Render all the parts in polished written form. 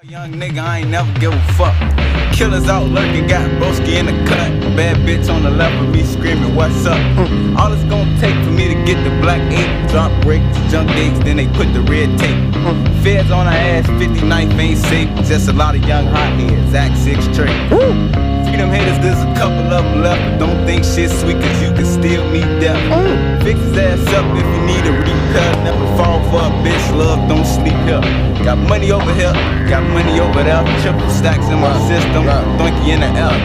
Young nigga, I ain't never give a fuck. Killers out lurking, got broski in the cut. Bad bitch on the left of me screaming, what's up? All it's gonna take for me to get the black 8, drop breaks, junk dates, then they put the red tape. Feds on our ass, 59th ain't safe. Just a lot of young hotheads, act 6 straight. Freedom haters, there's a couple of them left, but don't think shit sweet, cause you can still meet death. Fix his ass up if you need a recut. Never fall for a bitch, love don't sleep here. Got money over here, got money over there. Triple stacks in my system, donkey in the air.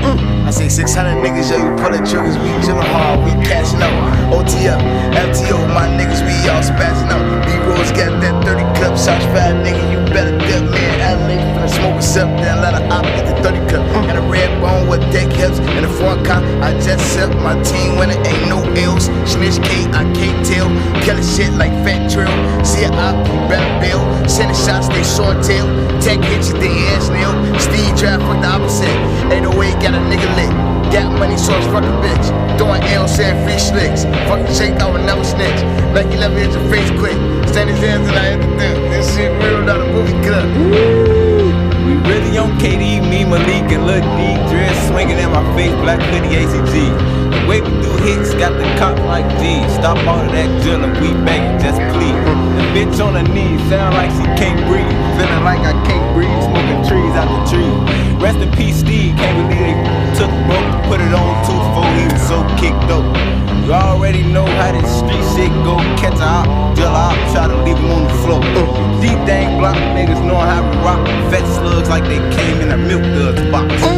I say 600 niggas, yo, you pullin' triggers, we chillin' hard, we cashin' up. OTF, FTO, my niggas, we all spazzin' up. B-Rolls got that 30 clip, shots fat, nigga, you better dip, man. Adelaide finna smoke a sip, then let her op get the 30 clip. Got a red bone with thick hips, in the front car, I just sip. My team winning, ain't no ills. Snitch K, I can't tell. Killin' shit like Fat Trill. See a op, you better bail. Sending shots, they short tail. Tech hit you, the ass nail. Steve draft, fuck the opposite. 808 got a nigga lit. Got money, so it's fuck a bitch. Throwing L, saying free slicks. Fucking shake, I would never snitch. Like he never hit your face quick. Stand his hands and I hit the thing. This shit real, not a movie clip. We really on KD, me, Malik, and Lil D. Dress swinging in my face, black hoodie, ACG. The way we do hits, got the cop like G. Stop all of that drillin', we begging, just please. The bitch on her knees, sound like she can't breathe. Feeling like I can't breathe, smoking trees out the tree. Rest in peace, Steve, can't believe they took broke, put it on 2-4, he was so kicked up. You already know how this street shit go. Catch a op, drill a op, try to leave him on the floor. Deep thing block niggas knowing how we rock. Fat slugs like they came in a milk duds box.